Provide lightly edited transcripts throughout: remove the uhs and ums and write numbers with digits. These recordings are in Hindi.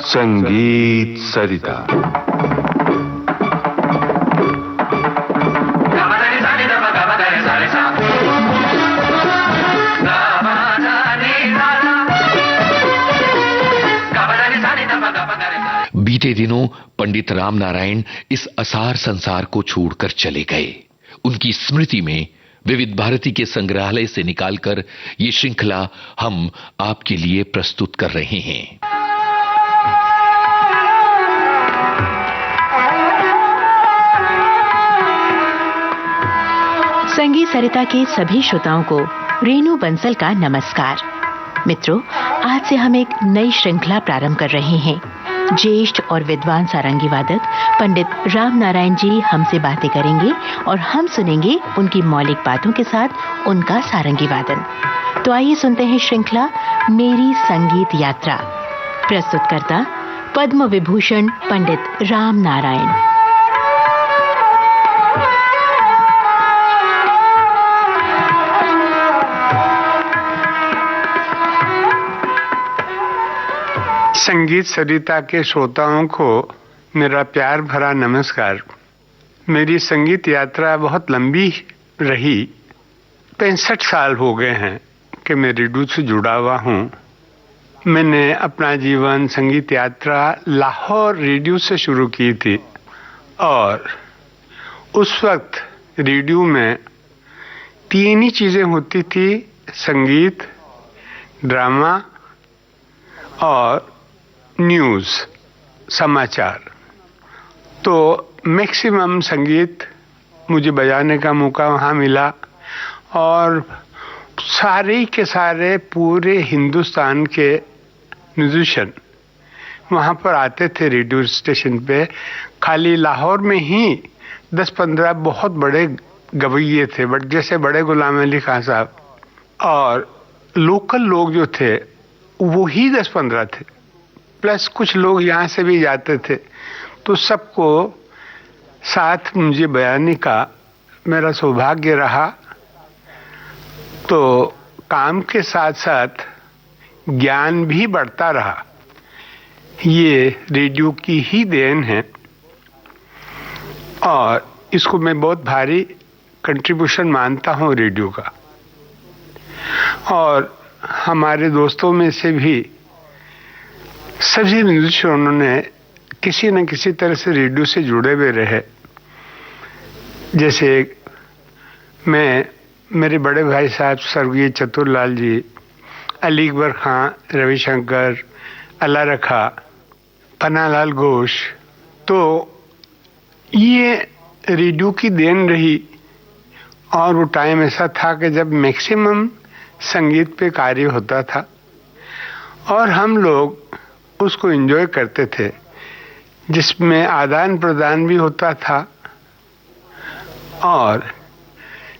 संगीत सरिता। बीते दिनों पंडित राम नारायण इस असार संसार को छोड़कर चले गए। उनकी स्मृति में विविध भारती के संग्रहालय से निकालकर ये श्रृंखला हम आपके लिए प्रस्तुत कर रहे हैं। संगीत सरिता के सभी श्रोताओं को रेणु बंसल का नमस्कार। मित्रों, आज से हम एक नई श्रृंखला प्रारंभ कर रहे हैं। ज्येष्ठ और विद्वान सारंगी वादक पंडित राम नारायण जी हमसे बातें करेंगे और हम सुनेंगे उनकी मौलिक बातों के साथ उनका सारंगी वादन। तो आइए सुनते हैं श्रृंखला मेरी संगीत यात्रा। प्रस्तुतकर्ता पद्म विभूषण पंडित राम नारायण। संगीत सरिता के श्रोताओं को मेरा प्यार भरा नमस्कार। मेरी संगीत यात्रा बहुत लंबी रही। 65 साल हो गए हैं कि मैं रेडियो से जुड़ा हुआ हूँ। मैंने अपना जीवन संगीत यात्रा लाहौर रेडियो से शुरू की थी और उस वक्त रेडियो में 3 ही चीज़ें होती थी, संगीत, ड्रामा और न्यूज़, समाचार। तो मैक्सिमम संगीत मुझे बजाने का मौका वहाँ मिला और सारे के सारे पूरे हिंदुस्तान के म्यूजिशियन वहाँ पर आते थे रेडियो स्टेशन पे। खाली लाहौर में ही 10-15 बहुत बड़े गवैये थे, जैसे बड़े गुलाम अली खान साहब, और लोकल लोग जो थे वो ही 10-15 थे, प्लस कुछ लोग यहाँ से भी जाते थे। तो सबको साथ मुझे बजाने का मेरा सौभाग्य रहा। तो काम के साथ साथ ज्ञान भी बढ़ता रहा। ये रेडियो की ही देन है और इसको मैं बहुत भारी कंट्रीब्यूशन मानता हूँ रेडियो का। और हमारे दोस्तों में से भी सभी म्यूजिशियनों ने किसी न किसी तरह से रेडियो से जुड़े हुए रहे। जैसे मैं, मेरे बड़े भाई साहब स्वर्गीय चतुरलाल जी, अली अकबर खां, रविशंकर, अल्लाह रखा, पन्नालाल घोष, तो ये रेडियो की देन रही। और वो टाइम ऐसा था कि जब मैक्सिमम संगीत पे कार्य होता था और हम लोग उसको एंजॉय करते थे, जिसमें आदान प्रदान भी होता था और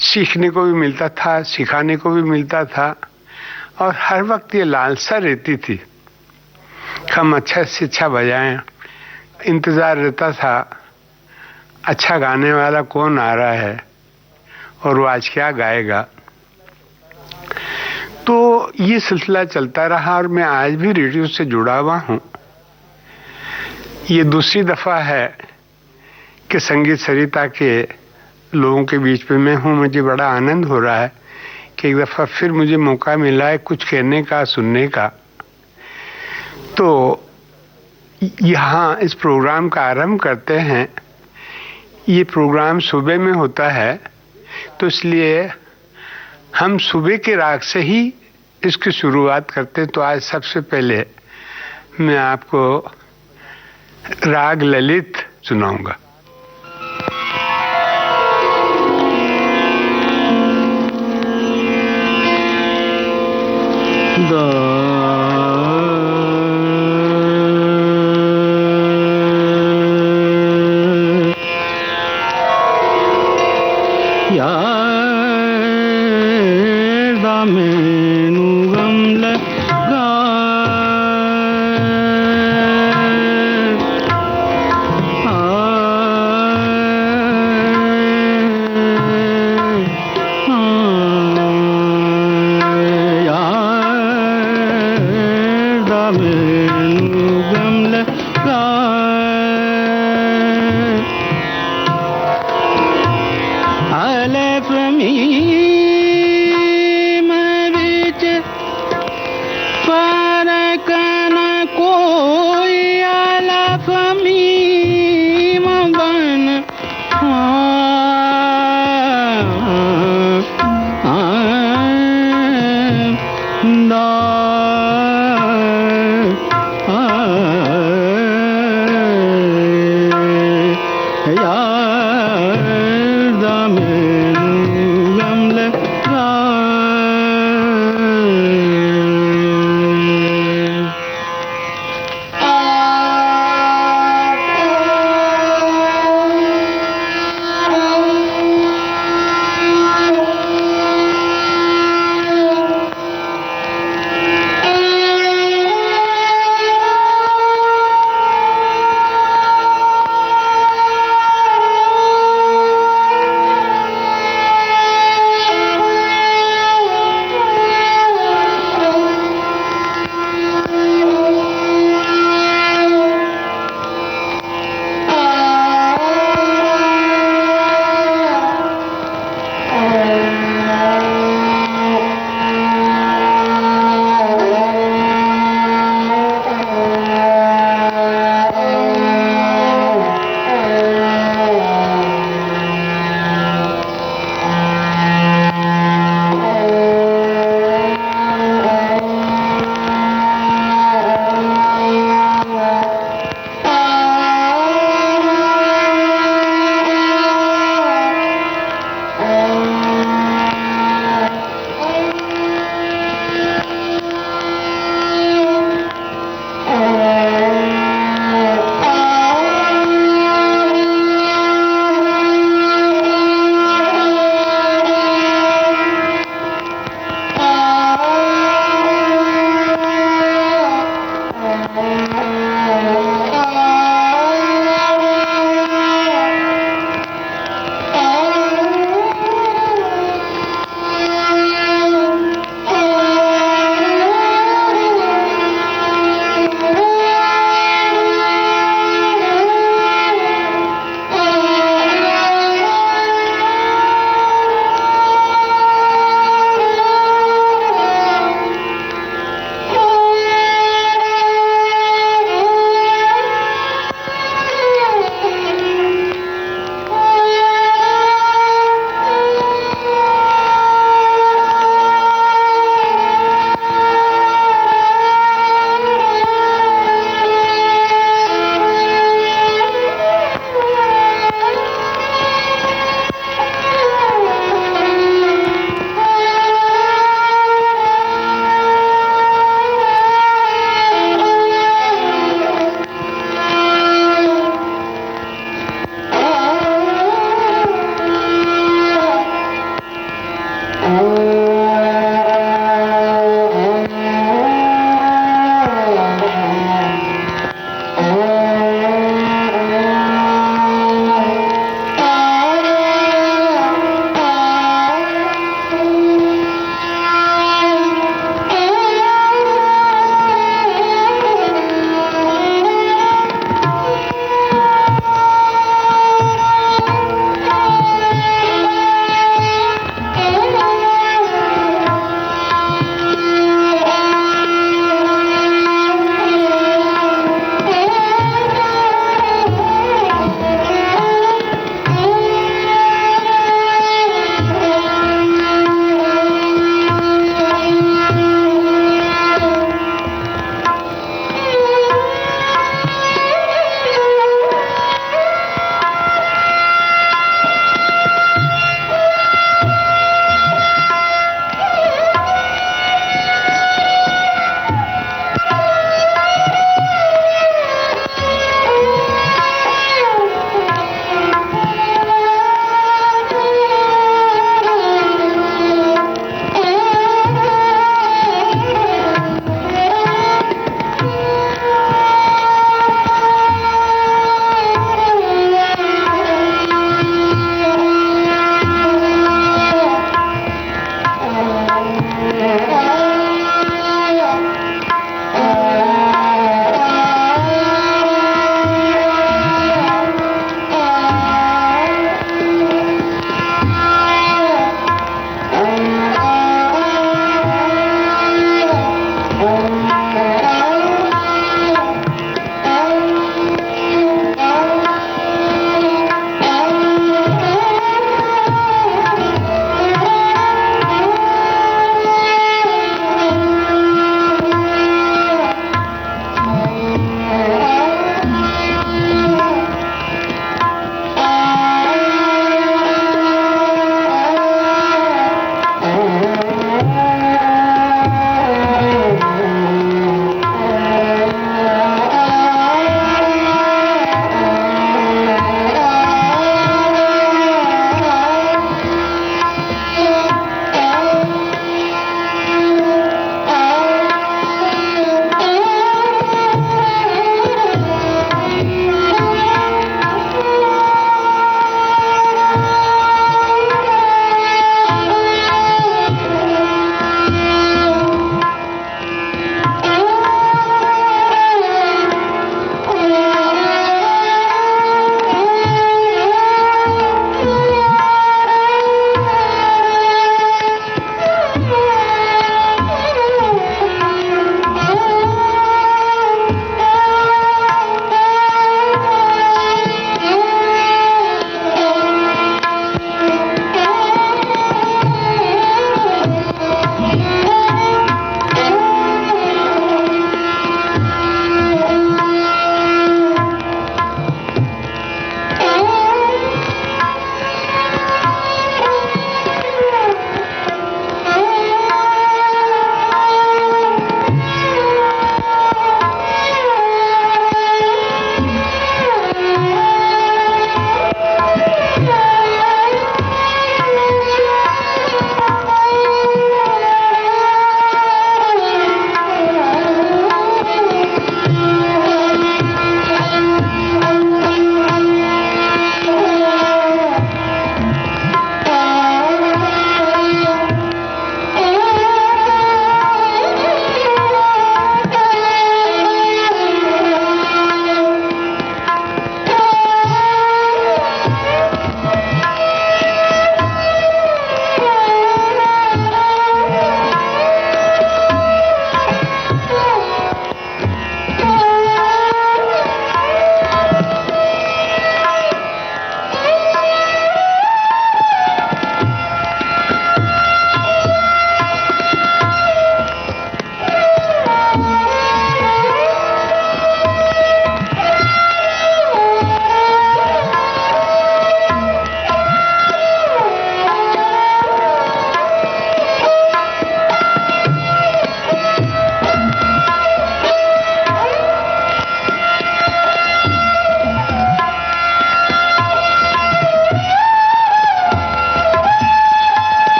सीखने को भी मिलता था, सिखाने को भी मिलता था। और हर वक्त ये लालसा रहती थी हम अच्छा से अच्छा बजाएं। इंतज़ार रहता था अच्छा गाने वाला कौन आ रहा है और वो आज क्या गाएगा। तो ये सिलसिला चलता रहा और मैं आज भी रेडियो से जुड़ा हुआ हूँ। ये दूसरी दफ़ा है कि संगीत सरिता के लोगों के बीच में मैं हूँ। मुझे बड़ा आनंद हो रहा है कि एक दफ़ा फिर मुझे मौका मिला है कुछ कहने का, सुनने का। तो यहाँ इस प्रोग्राम का आरंभ करते हैं। ये प्रोग्राम सुबह में होता है, तो इसलिए हम सुबह के राग से ही इसकी शुरुआत करते हैं। तो आज सबसे पहले मैं आपको राग ललित सुनाऊंगा। स्वामी मरीच परकन कोई आला स्वामी मगन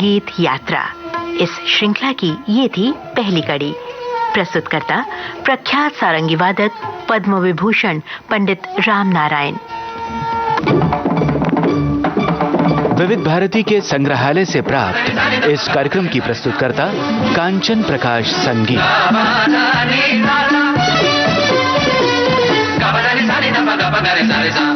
संगीत यात्रा। इस श्रृंखला की ये थी पहली कड़ी। प्रस्तुतकर्ता प्रख्यात सारंगी वादक पद्म विभूषण पंडित राम नारायण। विविध भारती के संग्रहालय से प्राप्त इस कार्यक्रम की प्रस्तुतकर्ता कांचन प्रकाश संगीत। Ga ba da ni sa ni da ba ga ba ga re sa re sa